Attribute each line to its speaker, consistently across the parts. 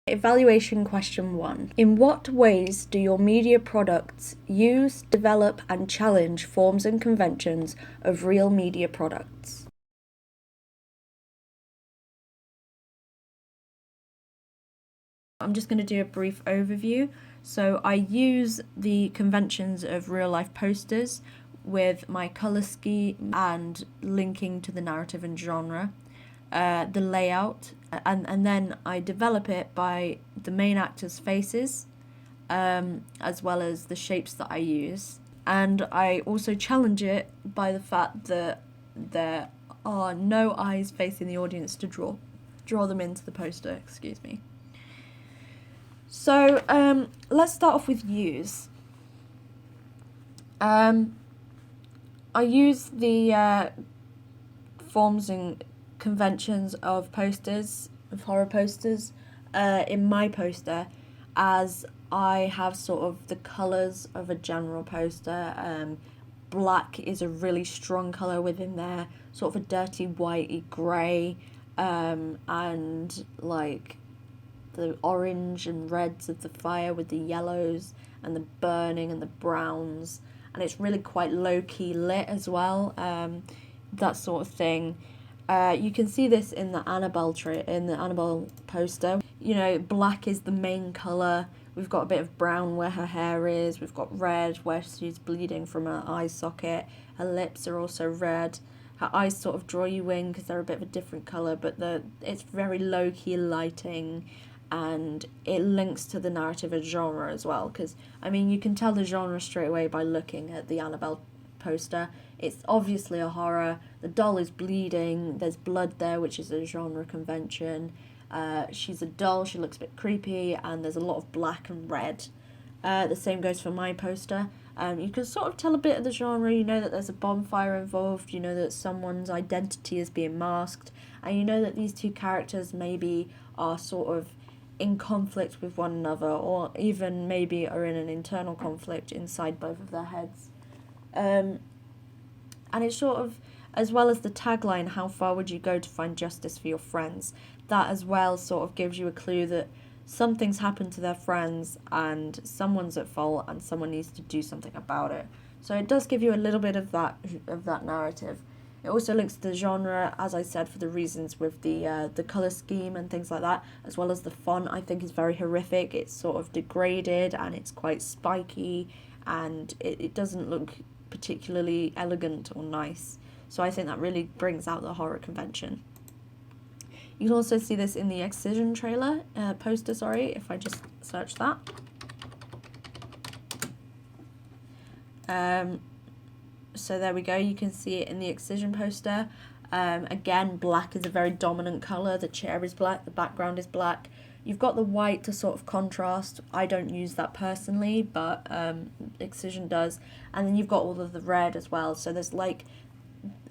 Speaker 1: Evaluation question 1. In what ways do your media products use, develop, and challenge forms and conventions of real media products? I'm just going to do a brief overview. So I use the conventions of real life posters with my colour scheme and linking to the narrative and genre, the layout, and then I develop it by the main actors' faces, as well as the shapes that I use. And I also challenge it by the fact that there are no eyes facing the audience to draw them into the poster, excuse me. So let's start off with use. I use the forms and conventions of posters, of horror posters, in my poster, as I have sort of the colours of a general poster. Black is a really strong colour within there, sort of a dirty whitey grey, and like the orange and reds of the fire with the yellows and the burning and the browns, and it's really quite low-key lit as well, that sort of thing. You can see this in the Annabelle poster. You know, black is the main colour. We've got a bit of brown where her hair is. We've got red where she's bleeding from her eye socket. Her lips are also red. Her eyes sort of draw you in because they're a bit of a different colour, but it's very low-key lighting, and it links to the narrative and genre as well, because, I mean, you can tell the genre straight away by looking at the Annabelle poster. It's obviously a horror. The doll is bleeding. There's blood there, which is a genre convention. She's a doll. She looks a bit creepy, and there's a lot of black and red. The same goes for my poster. You can sort of tell a bit of the genre. You know that there's a bonfire involved. You know that someone's identity is being masked. And you know that these two characters maybe are sort of in conflict with one another, or even maybe are in an internal conflict inside both of their heads. And it's sort of, as well as the tagline, how far would you go to find justice for your friends? That as well sort of gives you a clue that something's happened to their friends and someone's at fault and someone needs to do something about it. So it does give you a little bit of that narrative. It also links to the genre, as I said, for the reasons with the colour scheme and things like that, as well as the font. I think is very horrific. It's sort of degraded and it's quite spiky, and it doesn't look particularly elegant or nice. So I think that really brings out the horror convention. You can also see this in the Excision trailer, poster, if I just search that. So there we go, you can see it in the Excision poster. Again, black is a very dominant colour. The chair is black, the background is black. You've got the white to sort of contrast. I don't use that personally, but Excision does. And then you've got all of the red as well. So there's like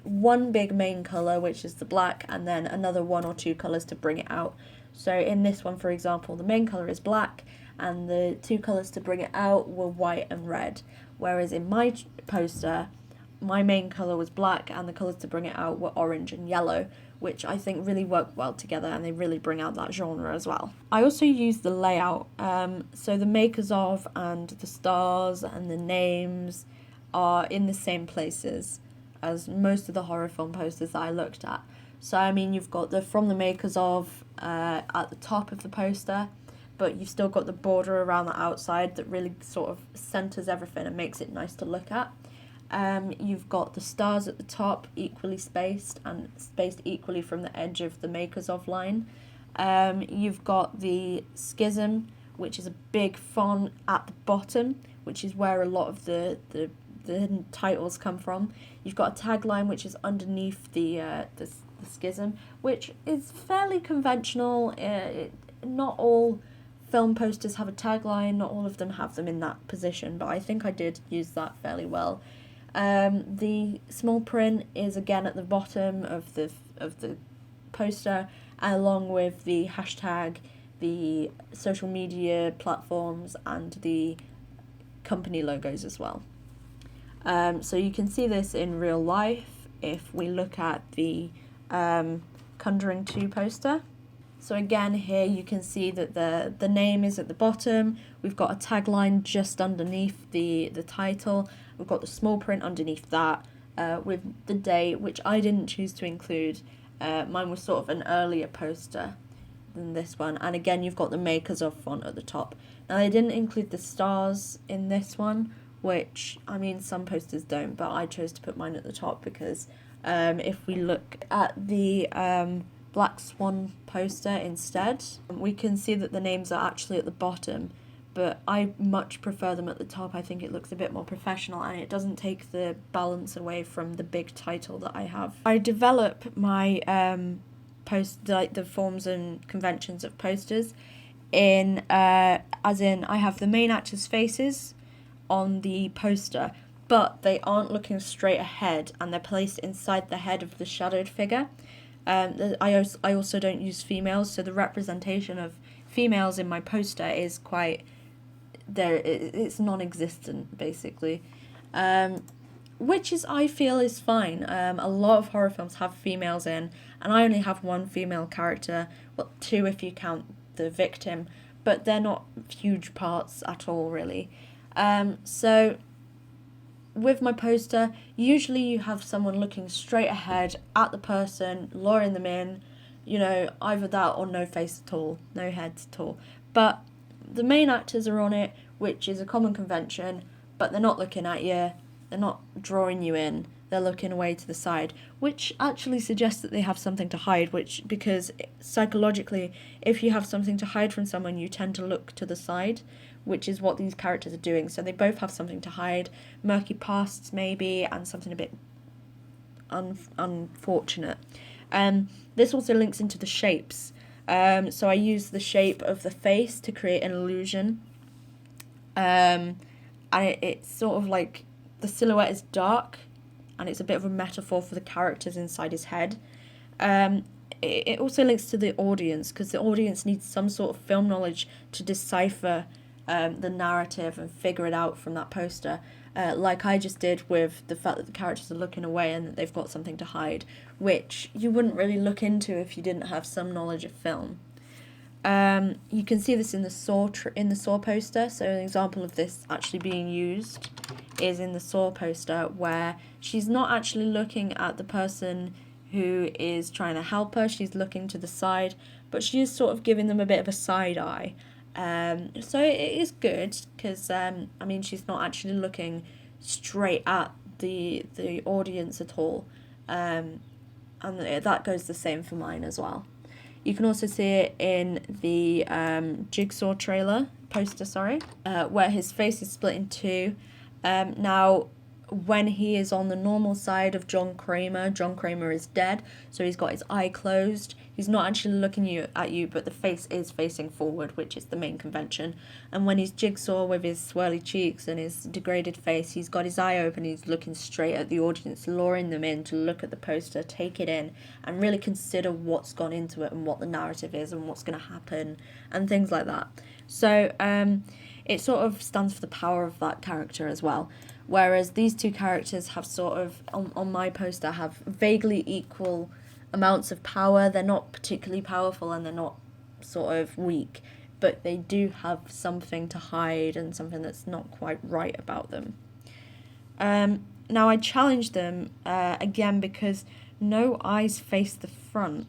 Speaker 1: one big main colour, which is the black, and then another one or two colours to bring it out. So in this one, for example, the main colour is black, and the two colours to bring it out were white and red. Whereas in my poster, my main colour was black, and the colours to bring it out were orange and yellow, which I think really work well together, and they really bring out that genre as well. I also use the layout, so the makers of and the stars and the names are in the same places as most of the horror film posters that I looked at. So I mean, you've got the from the makers of at the top of the poster, but you've still got the border around the outside that really sort of centres everything and makes it nice to look at. You've got the stars at the top, equally spaced and spaced equally from the edge of the makers of line. You've got the schism, which is a big font at the bottom, which is where a lot of the hidden titles come from. You've got a tagline which is underneath the schism, which is fairly conventional. Not all film posters have a tagline, not all of them have them in that position, but I think I did use that fairly well. The small print is again at the bottom of the poster, along with the hashtag, the social media platforms, and the company logos as well. So you can see this in real life if we look at the Conjuring 2 poster. So again, here you can see that the name is at the bottom. We've got a tagline just underneath the title. We've got the small print underneath that with the date, which I didn't choose to include. Mine was sort of an earlier poster than this one. And again, you've got the makers of font at the top. Now, they didn't include the stars in this one, which, I mean, some posters don't, but I chose to put mine at the top because if we look at the Black Swan poster instead, we can see that the names are actually at the bottom, but I much prefer them at the top. I think it looks a bit more professional and it doesn't take the balance away from the big title that I have. I develop my the forms and conventions of posters in as in I have the main actors' faces on the poster, but they aren't looking straight ahead and they're placed inside the head of the shadowed figure. I also don't use females, so the representation of females in my poster is quite there. It's non-existent basically, which is, I feel, is fine. A lot of horror films have females in, and I only have one female character, well, two if you count the victim, but they're not huge parts at all really. So with my poster, usually you have someone looking straight ahead at the person, luring them in, you know, either that or no face at all, no heads at all. But the main actors are on it, which is a common convention, but they're not looking at you, they're not drawing you in, they're looking away to the side, which actually suggests that they have something to hide, because psychologically, if you have something to hide from someone, you tend to look to the side, which is what these characters are doing. So they both have something to hide, murky pasts maybe, and something a bit unfortunate. This also links into the shapes. So I use the shape of the face to create an illusion. And it's sort of like the silhouette is dark, and it's a bit of a metaphor for the characters inside his head. It also links to the audience, because the audience needs some sort of film knowledge to decipher the narrative and figure it out from that poster, like I just did with the fact that the characters are looking away and that they've got something to hide, which you wouldn't really look into if you didn't have some knowledge of film. You can see this in the Saw poster. So an example of this actually being used is in the Saw poster, where she's not actually looking at the person who is trying to help her. She's looking to the side, but she is sort of giving them a bit of a side eye. So it is good because I mean, she's not actually looking straight at the audience at all, and that goes the same for mine as well. You can also see it in the Jigsaw trailer poster, where his face is split in two. Now, when he is on the normal side of John Kramer is dead, so he's got his eye closed. He's not actually looking at you, but the face is facing forward, which is the main convention. And when he's Jigsaw with his swirly cheeks and his degraded face, he's got his eye open, he's looking straight at the audience, luring them in to look at the poster, take it in, and really consider what's gone into it and what the narrative is and what's going to happen and things like that. So it sort of stands for the power of that character as well. Whereas these two characters have sort of, on my poster, have vaguely equal amounts of power. They're not particularly powerful and they're not sort of weak, but they do have something to hide and something that's not quite right about them. Now I challenge them again because no eyes face the front.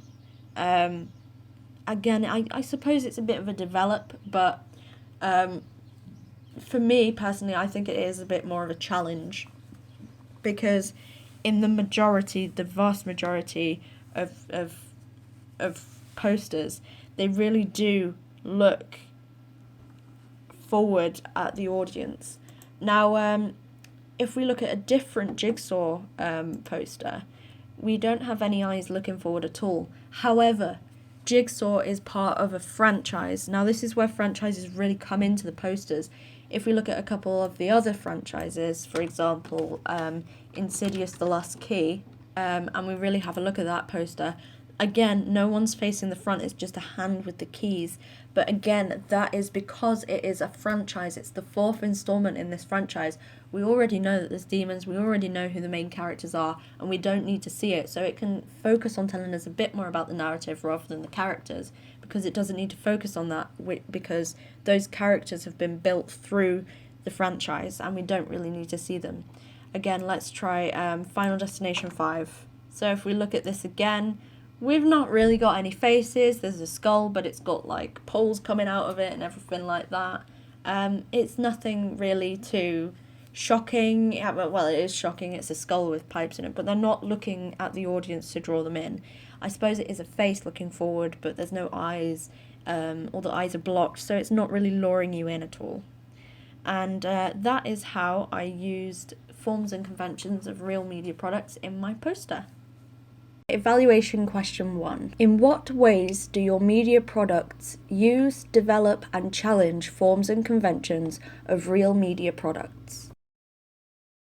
Speaker 1: Again, I suppose it's a bit of a develop, but for me personally, I think it is a bit more of a challenge, because in the vast majority of posters, they really do look forward at the audience. Now, if we look at a different Jigsaw poster, we don't have any eyes looking forward at all. However, Jigsaw is part of a franchise. Now, this is where franchises really come into the posters. If we look at a couple of the other franchises, for example, Insidious: The Last Key, and we really have a look at that poster, again, no one's facing the front, it's just a hand with the keys. But again, that is because it is a franchise. It's the fourth installment in this franchise. We already know that there's demons, we already know who the main characters are, and we don't need to see it. So it can focus on telling us a bit more about the narrative rather than the characters, because it doesn't need to focus on that, because those characters have been built through the franchise and we don't really need to see them. Again, let's try Final Destination 5. So if we look at this again, we've not really got any faces. There's a skull, but it's got like poles coming out of it and everything like that. It's nothing really too shocking. Yeah, well, it is shocking. It's a skull with pipes in it, but they're not looking at the audience to draw them in. I suppose it is a face looking forward, but there's no eyes. All the eyes are blocked, so it's not really luring you in at all. And that is how I used forms and conventions of real media products in my poster. Evaluation question 1. In what ways do your media products use, develop, and challenge forms and conventions of real media products?